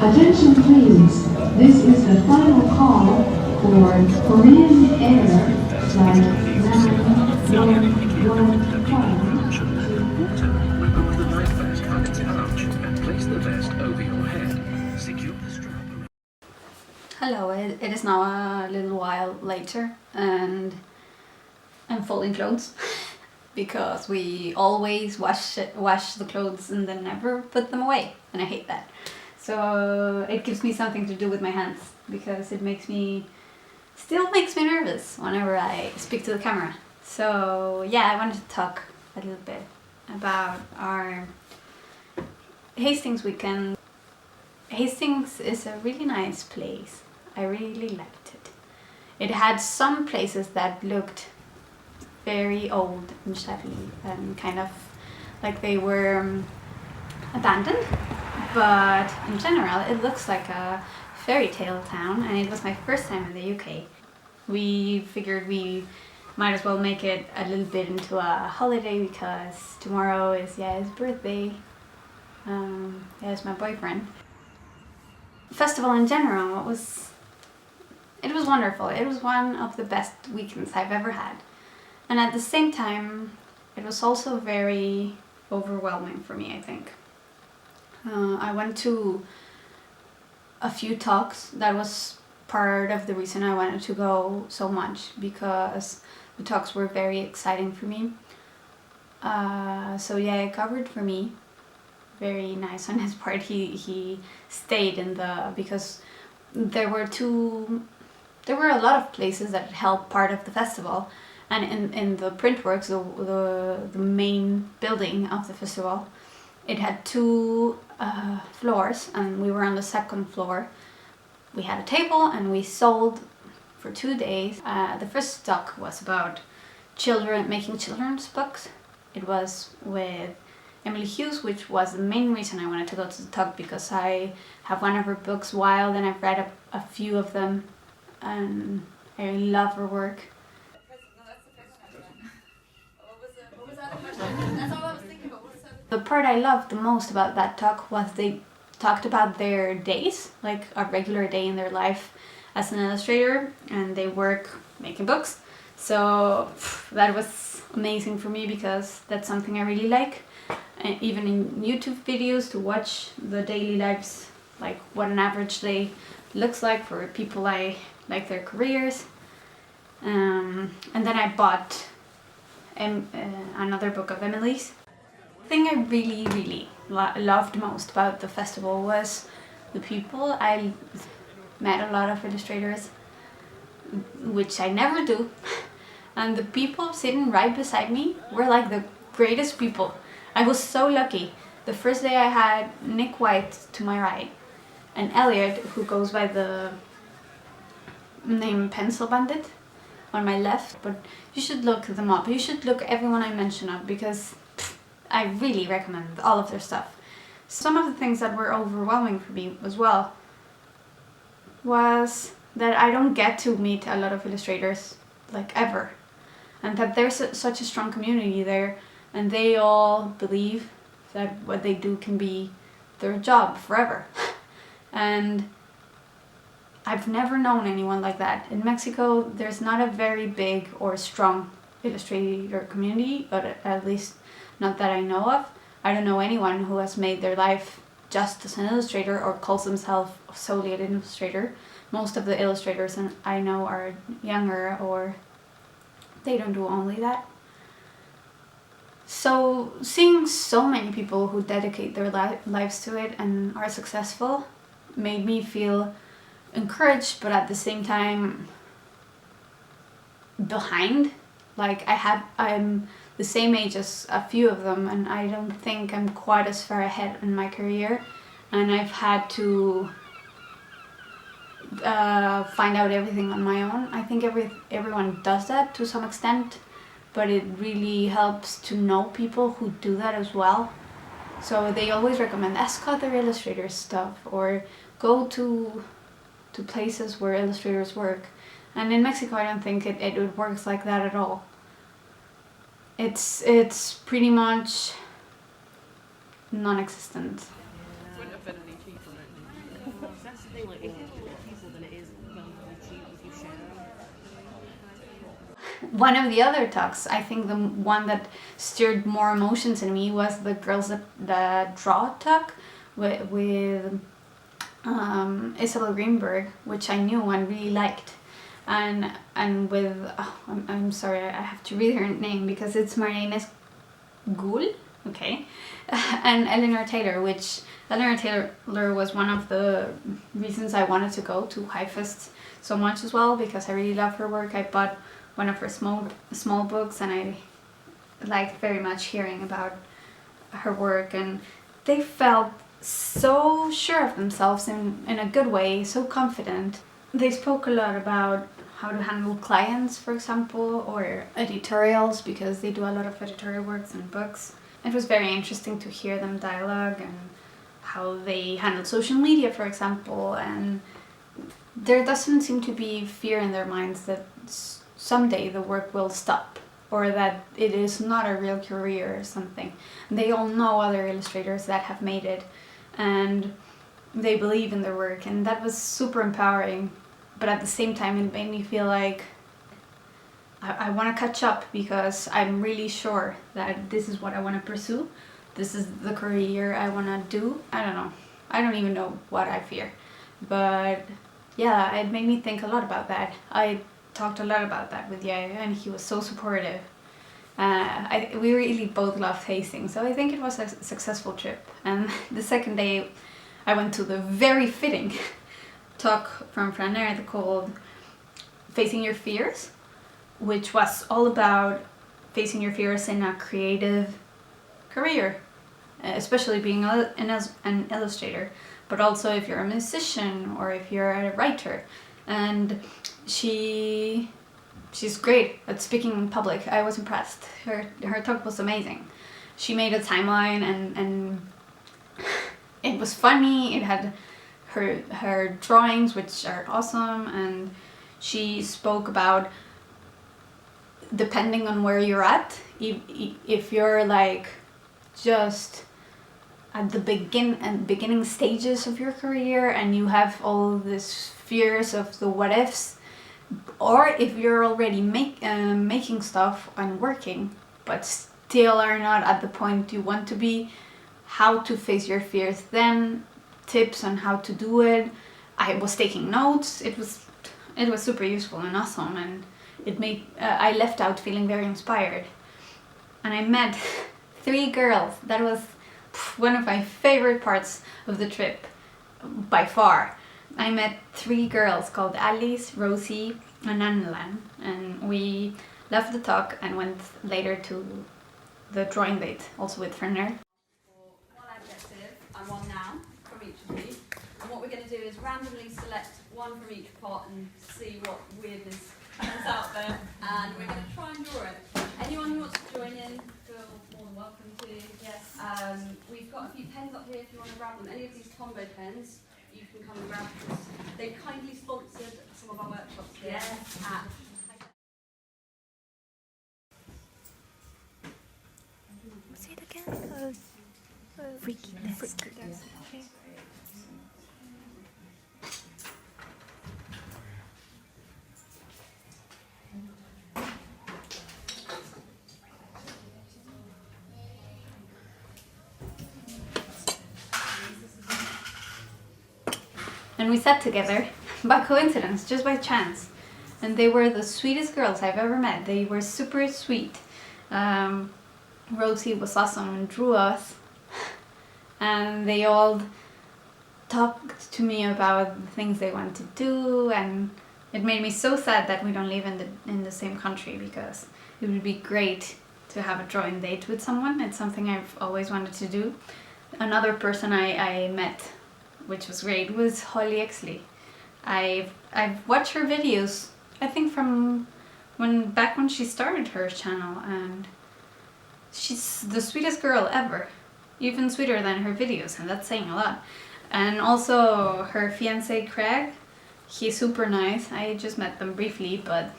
Attention please, this is the final call for Korean Air Flight 9115. Remove the life vest from its pouch and place the vest over your head. Secure the strap. Hello, it is now a little while later and I'm folding clothes because we always wash the clothes and then never put them away, and I hate that. So it gives me something to do with my hands because it still makes me nervous whenever I speak to the camera. So yeah, I wanted to talk a little bit about our Hastings weekend. Hastings is a really nice place. I really liked it. It had some places that looked very old and shabby and kind of like they were abandoned, but in general it looks like a fairy tale town, and it was my first time in the UK. We figured we might as well make it a little bit into a holiday because tomorrow is his birthday. It's my boyfriend. Festival in general, it was wonderful. It was one of the best weekends I've ever had, and at the same time it was also very overwhelming for me, I think. I went to a few talks. That was part of the reason I wanted to go so much, because the talks were very exciting for me. So yeah, it covered for me. Very nice on his part. He stayed because there were a lot of places that held part of the festival, and in the Printworks, the main building of the festival, it had two floors, and we were on the second floor. We had a table and we sold for 2 days. The first talk was about making children's books. It was with Emily Hughes, which was the main reason I wanted to go to the talk, because I have one of her books, Wild, and I've read a few of them, and I really love her work. The part I loved the most about that talk was they talked about their days, like a regular day in their life as an illustrator, and they work making books. So that was amazing for me because that's something I really like. And even in YouTube videos, to watch the daily lives, like what an average day looks like for people like their careers. And then I bought another book of Emily's. The thing I really loved most about the festival was the people. I met a lot of illustrators, which I never do, and the people sitting right beside me were like the greatest people. I was so lucky. The first day I had Nick White to my right and Elliot, who goes by the name Pencil Bandit, on my left. But you should look them up. You should look everyone I mention up, because I really recommend all of their stuff. Some of the things that were overwhelming for me as well was that I don't get to meet a lot of illustrators, like, ever, and that there's such a strong community there, and they all believe that what they do can be their job forever. And I've never known anyone like that. In Mexico, there's not a very big or strong illustrator community, but at least not that I know of. I don't know anyone who has made their life just as an illustrator or calls themselves solely an illustrator. Most of the illustrators I know are younger, or they don't do only that. So seeing so many people who dedicate their lives to it and are successful made me feel encouraged, but at the same time behind. Like, I'm the same age as a few of them, and I don't think I'm quite as far ahead in my career, and I've had to find out everything on my own. I think everyone does that to some extent, but it really helps to know people who do that as well. So they always recommend ask other illustrators stuff, or go to places where illustrators work. And in Mexico, I don't think it works like that at all. It's pretty much non-existent. Wouldn't have been any cheaper. thing, like if you're with more people than it is if you share. One of the other talks, I think the one that stirred more emotions in me was the girls that draw talk with Isabel Greenberg, which I knew and really liked, and with I'm sorry, I have to read her name because it's Marines Ghoul, okay, and Eleanor Taylor, which Eleanor Taylor was one of the reasons I wanted to go to Hifest so much as well, because I really love her work. I bought one of her small books and I liked very much hearing about her work, and they felt so sure of themselves in a good way, so confident. They spoke a lot about how to handle clients, for example, or editorials, because they do a lot of editorial works and books. It was very interesting to hear them dialogue and how they handle social media, for example, and there doesn't seem to be fear in their minds that someday the work will stop or that it is not a real career or something. They all know other illustrators that have made it and they believe in their work, and that was super empowering. But at the same time it made me feel like I want to catch up, because I'm really sure that this is what I want to pursue. This is the career I want to do. I don't know. I don't even know what I fear. But yeah, it made me think a lot about that. I talked a lot about that with Yaya and he was so supportive. We really both loved tasting, so I think it was a successful trip. And the second day I went to the very fitting talk from Frannerd called Facing Your Fears, which was all about facing your fears in a creative career, especially being an illustrator, but also if you're a musician or if you're a writer. And she's great at speaking in public. I was impressed. Her talk was amazing. She made a timeline and it was funny. It had her drawings, which are awesome, and she spoke about, depending on where you're at, if you're like just at the beginning stages of your career and you have all these fears of the what ifs, or if you're already making stuff and working but still are not at the point you want to be, how to face your fears then, tips on how to do it. I was taking notes. It was super useful and awesome, and it made I left out feeling very inspired. And I met 3 girls. That was one of my favorite parts of the trip by far. I met 3 girls called Alice, Rosie and Annelan, and we left the talk and went later to the drawing date, also with Frannerd. One adjective and one noun from each of you, and what we're going to do is randomly select one from each pot and see what weirdness comes out there, and we're going to try and draw it. Anyone who wants to join in, feel more than welcome to. Yes. We've got a few pens up here if you want to grab them. Any of these Tombow pens, you can come and grab them. They've kindly sponsored some of our workshops here at Say it again. Freakiness. Okay. And we sat together by coincidence, just by chance. And they were the sweetest girls I've ever met. They were super sweet. Rosie was awesome and drew us. And they all talked to me about the things they want to do. And it made me so sad that we don't live in the same country, because it would be great to have a drawing date with someone. It's something I've always wanted to do. Another person I met, which was great, was Exley. I've watched her videos, I think from back when she started her channel, and she's the sweetest girl ever, even sweeter than her videos, and that's saying a lot. And also her fiancé Craig, he's super nice. I just met them briefly, but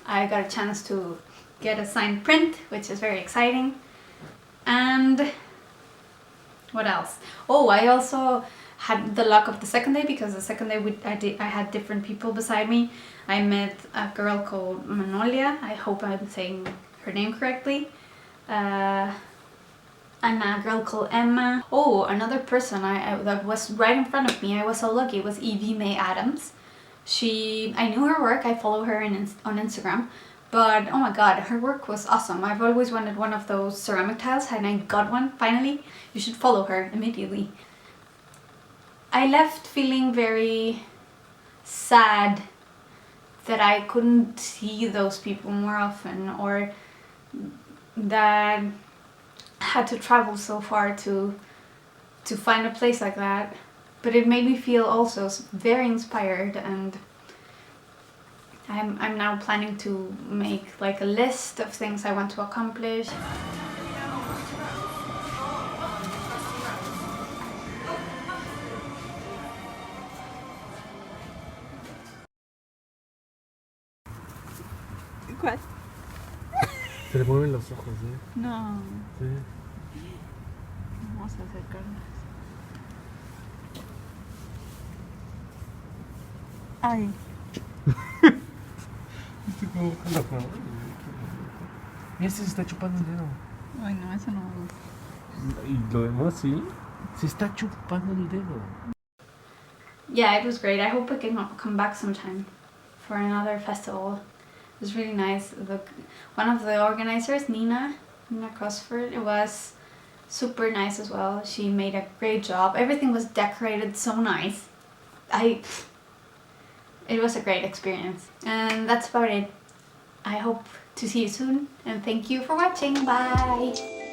I got a chance to get a signed print, which is very exciting. And what else? Oh, I also had the luck of the second day, because the second day I had different people beside me. I met a girl called Manolya, I hope I'm saying her name correctly, and a girl called Emma. Oh, another person that was right in front of me, I was so lucky, it was Evie May Adams. I knew her work, I follow her on Instagram, but oh my god, her work was awesome. I've always wanted one of those ceramic tiles and I got one finally. You should follow her immediately. I left feeling very sad that I couldn't see those people more often, or that I had to travel so far to find a place like that. But it made me feel also very inspired, and I'm now planning to make like a list of things I want to accomplish. ¿Cuál? Se le mueven los ojos, ¿eh? No. Sí. Vamos a acercarnos. Ay. Estoy como loco. Mira, este se está chupando el dedo. Ay, no, eso no me gusta. Y lo demás, sí. Se está chupando el dedo. Yeah, it was great. I hope I can come back sometime for another festival. It was really nice. One of the organizers, Nina Crosford, it was super nice as well. She made a great job. Everything was decorated so nice. It was a great experience. And that's about it. I hope to see you soon, and thank you for watching. Bye!